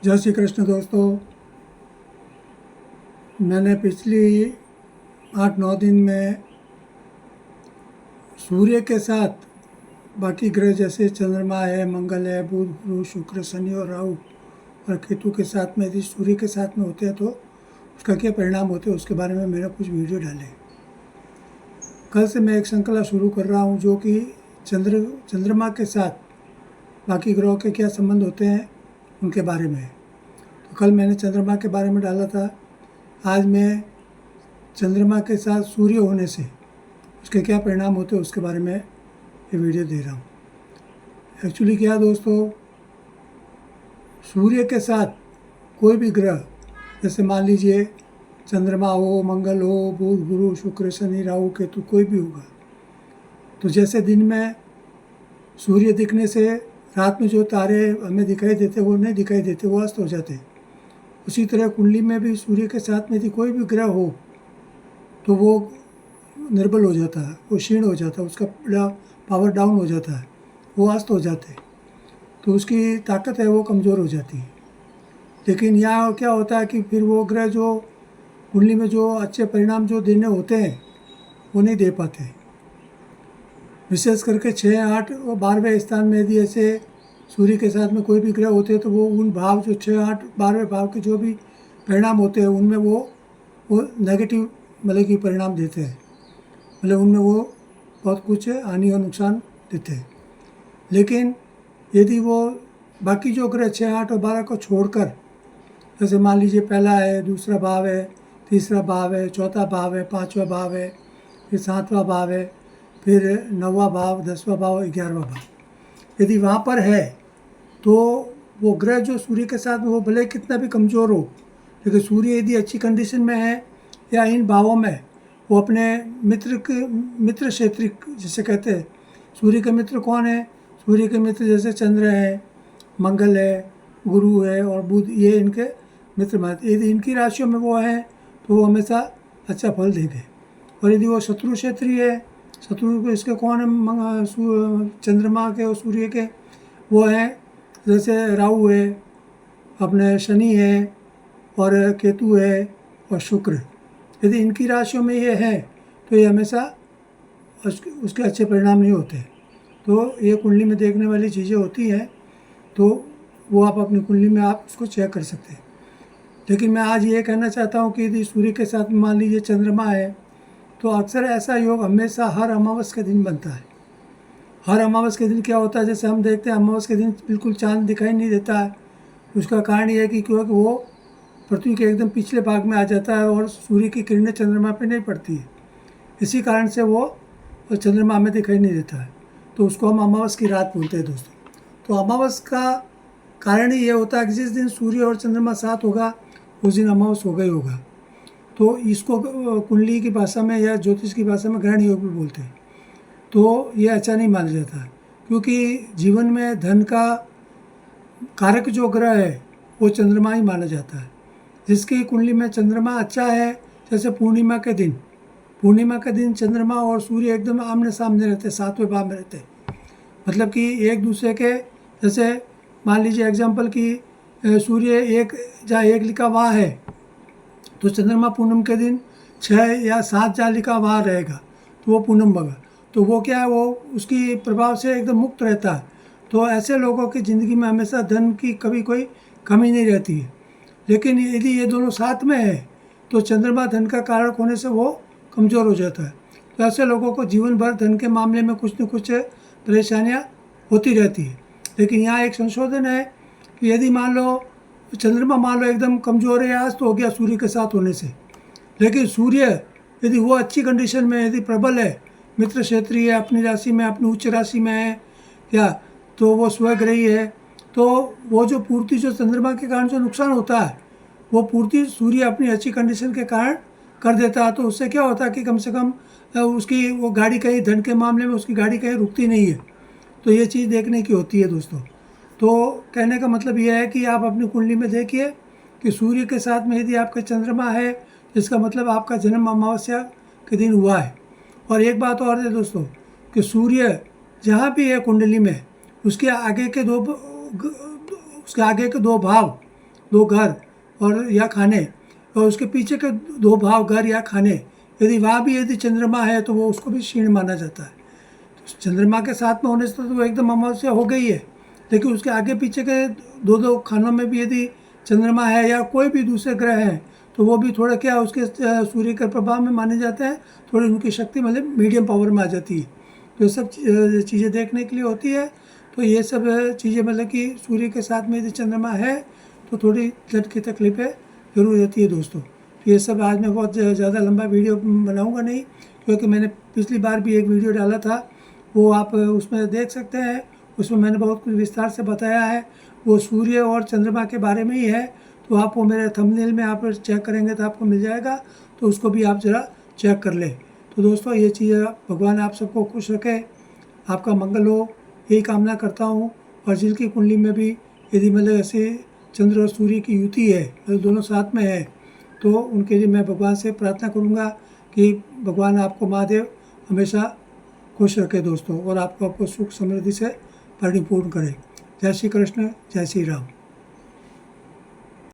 जय श्री कृष्ण दोस्तों। मैंने पिछली 8-9 दिन में सूर्य के साथ बाकी ग्रह जैसे चंद्रमा है, मंगल है, बुध, गुरु, शुक्र, शनि और राहु और केतु के साथ में यदि सूर्य के साथ में होते हैं तो उसका क्या परिणाम होते हैं उसके बारे में मैंने कुछ वीडियो डाले। कल से मैं एक श्रृंखला शुरू कर रहा हूँ जो कि चंद्रमा के साथ बाकी ग्रहों के क्या संबंध होते हैं उनके बारे में। तो कल मैंने चंद्रमा के बारे में डाला था। आज मैं चंद्रमा के साथ सूर्य होने से उसके क्या परिणाम होते हैं उसके बारे में ये वीडियो दे रहा हूँ। एक्चुअली क्या दोस्तों, सूर्य के साथ कोई भी ग्रह, जैसे मान लीजिए चंद्रमा हो, मंगल हो, बुध, गुरु, शुक्र, शनि, राहु, केतु, कोई भी होगा, तो जैसे दिन में सूर्य दिखने से रात में जो तारे हमें दिखाई देते वो नहीं दिखाई देते, वो अस्त हो जाते। उसी तरह कुंडली में भी सूर्य के साथ में यदि कोई भी ग्रह हो तो वो निर्बल हो जाता है, वो क्षीण हो जाता है, उसका पावर डाउन हो जाता है, वो अस्त हो जाते हैं, तो उसकी ताकत है वो कमज़ोर हो जाती है। लेकिन यहाँ क्या होता है कि फिर वो ग्रह जो कुंडली में जो अच्छे परिणाम जो देने होते हैं वो नहीं दे पाते। विशेष करके 6, 8 और 12वें स्थान में यदि ऐसे सूर्य के साथ में कोई भी ग्रह होते हैं तो वो उन भाव जो 6, 8, 12वें भाव के जो भी परिणाम होते हैं उनमें वो नेगेटिव मतलब कि परिणाम देते हैं, मतलब उनमें वो बहुत कुछ हानि और नुकसान देते हैं। लेकिन यदि वो बाकी जो ग्रह 6, 8 और 12 को छोड़कर, जैसे मान लीजिए पहला है, दूसरा भाव है, तीसरा भाव है, चौथा भाव है, 5वां भाव है, फिर 7वां भाव है, फिर 9वां भाव, 10वां भाव, 11वां भाव, यदि वहाँ पर है तो वो ग्रह जो सूर्य के साथ वो भले कितना भी कमज़ोर हो, लेकिन सूर्य यदि अच्छी कंडीशन में है या इन भावों में वो अपने मित्र क्षेत्र जिसे कहते हैं, सूर्य के मित्र कौन है? सूर्य के मित्र जैसे चंद्र है, मंगल है, गुरु है और बुध, ये इनके मित्र मानते। यदि इनकी राशियों में वो है तो वो हमेशा अच्छा फल देंगे। और यदि वो शत्रु क्षेत्रीय है, शत्रु को इसके कौन है? चंद्रमा के और सूर्य के वो हैं, जैसे राहु है, अपने शनि है और केतु है और शुक्र। यदि इनकी राशियों में ये है तो ये हमेशा उसके अच्छे परिणाम नहीं होते। तो ये कुंडली में देखने वाली चीज़ें होती हैं, तो वो आप अपनी कुंडली में आप उसको चेक कर सकते हैं। लेकिन मैं आज ये कहना चाहता हूँ कि यदि सूर्य के साथ मान लीजिए चंद्रमा है तो अक्सर ऐसा योग हमेशा हर अमावस के दिन बनता है। हर अमावस के दिन क्या होता है, जैसे हम देखते हैं अमावस के दिन बिल्कुल चांद दिखाई नहीं देता है। उसका कारण ये है कि क्योंकि वो पृथ्वी के एकदम पिछले भाग में आ जाता है और सूर्य की किरणें चंद्रमा पे नहीं पड़ती है, इसी कारण से वो चंद्रमा हमें दिखाई नहीं देता है। तो उसको हम अमावस की रात बोलते हैं दोस्तों। तो अमावस का कारण ही ये होता है कि जिस दिन सूर्य और चंद्रमा साथ होगा उस दिन अमावस होगा ही होगा। तो इसको कुंडली की भाषा में या ज्योतिष की भाषा में ग्रहण योग भी बोलते हैं। तो ये अच्छा नहीं माना जाता है, क्योंकि जीवन में धन का कारक जो ग्रह है वो चंद्रमा ही माना जाता है। जिसकी कुंडली में चंद्रमा अच्छा है, जैसे पूर्णिमा के दिन चंद्रमा और सूर्य एकदम आमने सामने रहते, 7वें भाव में रहते, मतलब कि एक दूसरे के, जैसे मान लीजिए एग्जाम्पल कि सूर्य जहाँ 1 लिखा वहाँ है तो चंद्रमा पूनम के दिन 6 या 7 जहाँ लिखा वहाँ रहेगा तो वो पूनम होगा। तो वो क्या है, वो उसकी प्रभाव से एकदम मुक्त रहता है। तो ऐसे लोगों की ज़िंदगी में हमेशा धन की कभी कोई कमी नहीं रहती है। लेकिन यदि ये दोनों साथ में है तो चंद्रमा धन का कारक होने से वो कमज़ोर हो जाता है। तो ऐसे लोगों को जीवन भर धन के मामले में कुछ न कुछ परेशानियाँ होती रहती है। लेकिन यहाँ एक संशोधन है कि यदि मान लो चंद्रमा एकदम कमज़ोर है, आज तो हो गया सूर्य के साथ होने से, लेकिन सूर्य यदि वो अच्छी कंडीशन में यदि प्रबल है, मित्र क्षेत्रीय है, अपनी राशि में, अपनी उच्च राशि में है या तो वो स्वग्रही है, तो वो जो पूर्ति जो चंद्रमा के कारण जो नुकसान होता है वो पूर्ति सूर्य अपनी अच्छी कंडीशन के कारण कर देता है। तो उससे क्या होता है कि कम से कम उसकी वो गाड़ी कहीं धन के मामले में उसकी गाड़ी कहीं रुकती नहीं है। तो ये चीज़ देखने की होती है दोस्तों। तो कहने का मतलब यह है कि आप अपनी कुंडली में देखिए कि सूर्य के साथ में यदि आपका चंद्रमा है, इसका मतलब आपका जन्म अमावस्या के दिन हुआ है। और एक बात और है दोस्तों कि सूर्य जहाँ भी है कुंडली में, उसके आगे के दो भाव दो घर और या खाने, और उसके पीछे के दो भाव घर या खाने, यदि वहाँ भी यदि चंद्रमा है तो वो उसको भी क्षीण माना जाता है। तो चंद्रमा के साथ में होने से तो वो एकदम अमावस्या हो गई है, लेकिन उसके आगे पीछे के दो दो खानों में भी यदि चंद्रमा है या कोई भी दूसरे ग्रह हैं तो वो भी थोड़ा क्या उसके सूर्य के प्रभाव में माने जाते हैं, थोड़ी उनकी शक्ति मतलब मीडियम पावर में आ जाती है। तो ये सब चीज़ें देखने के लिए होती है। तो ये सब चीज़ें मतलब कि सूर्य के साथ में यदि चंद्रमा है तो थोड़ी ब्लड की तकलीफें जरूर रहती है दोस्तों। तो ये सब आज मैं बहुत ज़्यादा लंबा वीडियो बनाऊंगा नहीं, क्योंकि मैंने पिछली बार भी एक वीडियो डाला था, वो आप उसमें देख सकते हैं। उसमें मैंने बहुत कुछ विस्तार से बताया है, वो सूर्य और चंद्रमा के बारे में ही है। तो आप वो मेरे थंबनेल में आप चेक करेंगे तो आपको मिल जाएगा, तो उसको भी आप ज़रा चेक कर लें। तो दोस्तों ये चीज़ भगवान आप सबको खुश रखे, आपका मंगल हो, यही कामना करता हूँ। और जिनकी कुंडली में भी यदि मतलब ऐसे चंद्र और सूर्य की युति है, मतलब दोनों साथ में है, तो उनके लिए मैं भगवान से प्रार्थना करूँगा कि भगवान आपको महादेव हमेशा खुश रखे दोस्तों, और आपको सुख समृद्धि से परिपूर्ण करे। जय श्री कृष्ण, जय श्री राम।